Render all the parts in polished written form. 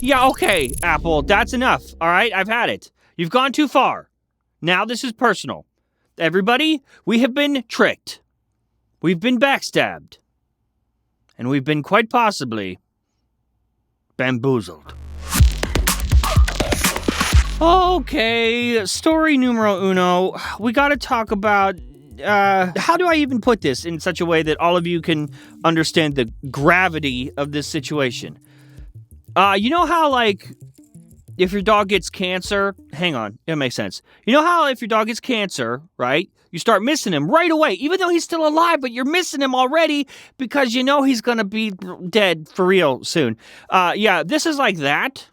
Yeah, okay, Apple, that's enough, all right? I've had it. You've gone too far. Now this is personal. Everybody, we have been tricked. We've been backstabbed. And we've been quite possibly bamboozled. Okay, story numero uno. We gotta talk about, how do I even put this in such a way that all of you can understand the gravity of this situation? You know how, like, if your dog gets cancer, hang on, it makes sense. You know how if your dog gets cancer, right, you start missing him right away, even though he's still alive, but you're missing him already because you know he's gonna be dead for real soon. Yeah, this is like that,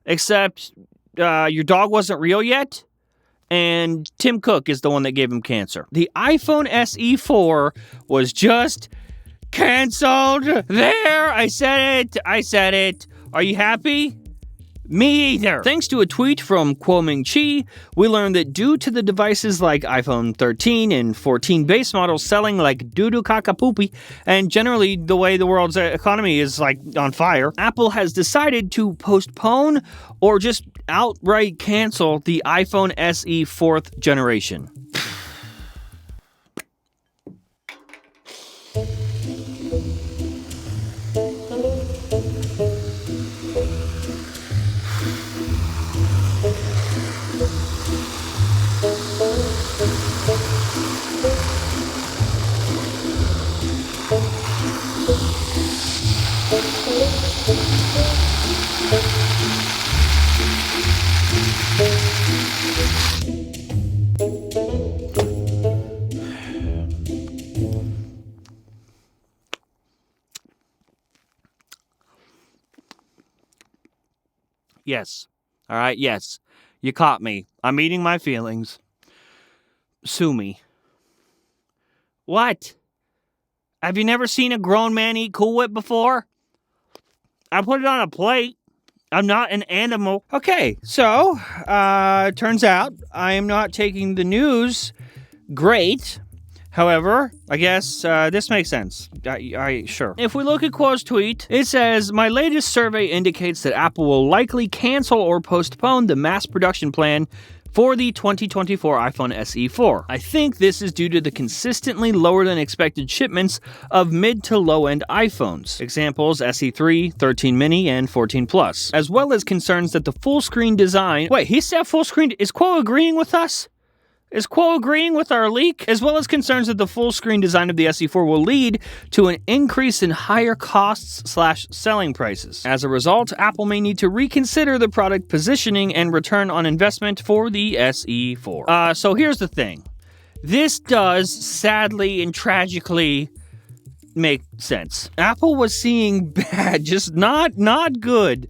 except your dog wasn't real yet, and Tim Cook is the one that gave him cancer. The iPhone SE 4 was just canceled. There, I said it. Are you happy? Me either. Thanks to a tweet from Kuoming Chi, we learned that due to the devices like iPhone 13 and 14 base models selling like doo-doo caca poopy, and generally the way the world's economy is like on fire, Apple has decided to postpone or just outright cancel the iPhone SE 4th generation. Yes. All right, yes. You caught me. I'm eating my feelings. Sue me. What? Have you never seen a grown man eat Cool Whip before? I put it on a plate. I'm not an animal. Okay, so, turns out I am not taking the news great. However, I guess this makes sense. Sure. If we look at Kuo's tweet, it says, my latest survey indicates that Apple will likely cancel or postpone the mass production plan for the 2024 iPhone SE 4. I think this is due to the consistently lower than expected shipments of mid to low end iPhones. Examples SE 3, 13 mini, and 14 Plus. As well as concerns that the full screen design... Wait, he said full screen... Is Kuo agreeing with us? Is Kuo agreeing with our leak? As well as concerns that the full screen design of the SE4 will lead to an increase in higher costs/selling prices. As a result, Apple may need to reconsider the product positioning and return on investment for the SE4. So here's the thing. This does sadly and tragically make sense. Apple was seeing bad, just not good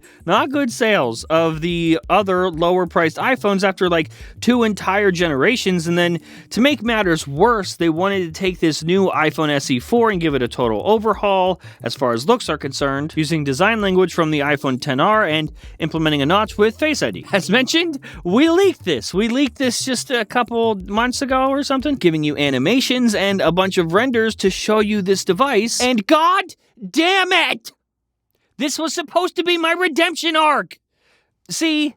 sales of the other lower priced iPhones after like 2 entire generations, and then to make matters worse, they wanted to take this new iPhone SE 4 and give it a total overhaul as far as looks are concerned, using design language from the iPhone XR and implementing a notch with Face ID. As mentioned, we leaked this just a couple months ago or something, giving you animations and a bunch of renders to show you this device. And God damn it! This was supposed to be my redemption arc! See,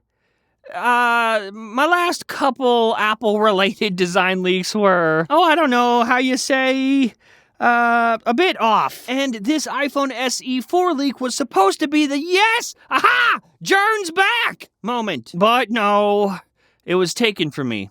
my last couple Apple-related design leaks were, I don't know how you say, a bit off. And this iPhone SE 4 leak was supposed to be the yes! Aha! Jern's back! moment. But no, it was taken from me.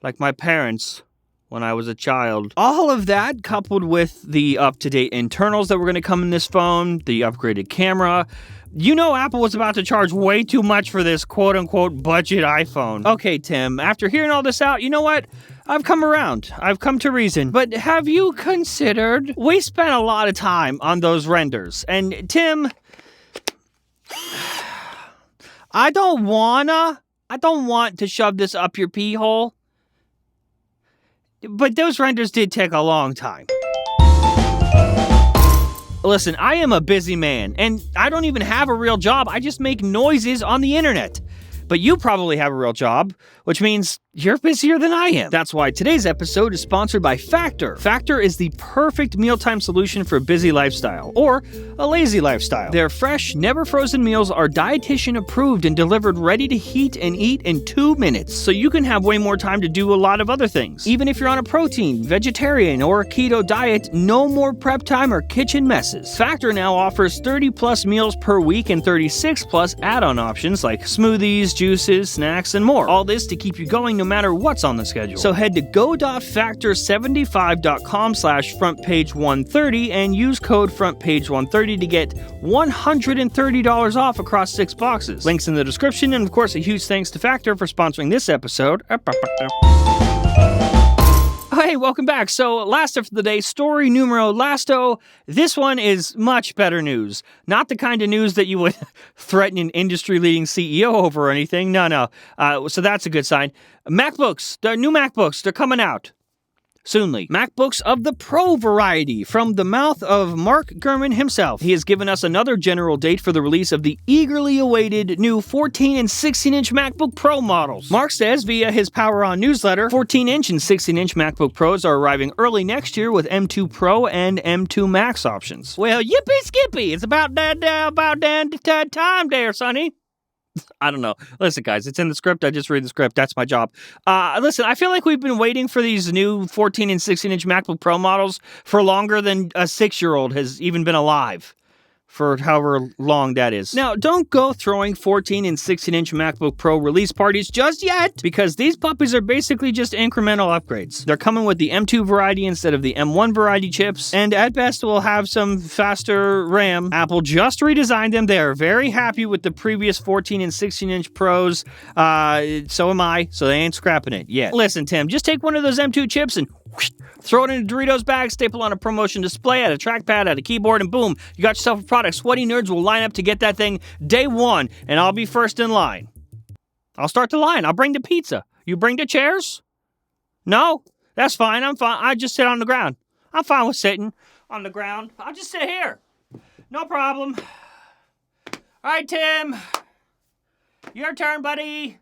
Like my parents when I was a child. All of that, coupled with the up-to-date internals that were going to come in this phone, the upgraded camera. You know Apple was about to charge way too much for this quote-unquote budget iPhone. Okay, Tim, after hearing all this out, you know what? I've come around. I've come to reason. But have you considered... We spent a lot of time on those renders. And Tim... I don't want to shove this up your pee hole. But those renders did take a long time. Listen, I am a busy man, and I don't even have a real job. I just make noises on the internet. But you probably have a real job, which means You're busier than I am. That's why today's episode is sponsored by Factor. Factor is the perfect mealtime solution for a busy lifestyle or a lazy lifestyle. Their fresh, never frozen meals are dietitian approved and delivered ready to heat and eat in 2 minutes, so you can have way more time to do a lot of other things. Even if you're on a protein, vegetarian, or keto diet, no more prep time or kitchen messes. Factor now offers 30 plus meals per week and 36 plus add-on options like smoothies, juices, snacks, and more. All this to keep you going no matter what's on the schedule. So head to go.factor75.com/frontpage130 and use code frontpage130 to get $130 off across 6 boxes. Links in the description, and of course a huge thanks to Factor for sponsoring this episode. Hey, welcome back. So, last of the day, story numero lasto. This one is much better news. Not the kind of news that you would threaten an industry-leading CEO over or anything. No. So that's a good sign. MacBooks, the new MacBooks, they're coming out soonly. MacBooks of the Pro variety, from the mouth of Mark Gurman himself. He has given us another general date for the release of the eagerly awaited new 14 and 16-inch MacBook Pro models. Mark says via his Power On newsletter, 14-inch and 16-inch MacBook Pros are arriving early next year with M2 Pro and M2 Max options. Well, yippee skippy, it's about that time there, sonny. I don't know. Listen, guys, it's in the script. I just read the script. That's my job. Listen, I feel like we've been waiting for these new 14 and 16-inch MacBook Pro models for longer than a 6-year-old has even been alive. For however long that is. Now, don't go throwing 14 and 16-inch MacBook Pro release parties just yet, because these puppies are basically just incremental upgrades. They're coming with the M2 variety instead of the M1 variety chips, and at best will have some faster RAM. Apple just redesigned them. They are very happy with the previous 14 and 16-inch Pros. So am I, so they ain't scrapping it yet. Listen, Tim, just take one of those M2 chips and throw it in a Doritos bag, staple on a promotion display, add a trackpad, add a keyboard, and boom, you got yourself a product. Sweaty nerds will line up to get that thing day one, and I'll be first in line. I'll start the line. I'll bring the pizza. You bring the chairs? No? That's fine. I'm fine. I just sit on the ground. I'm fine with sitting on the ground. I'll just sit here. No problem. All right, Tim. Your turn, buddy.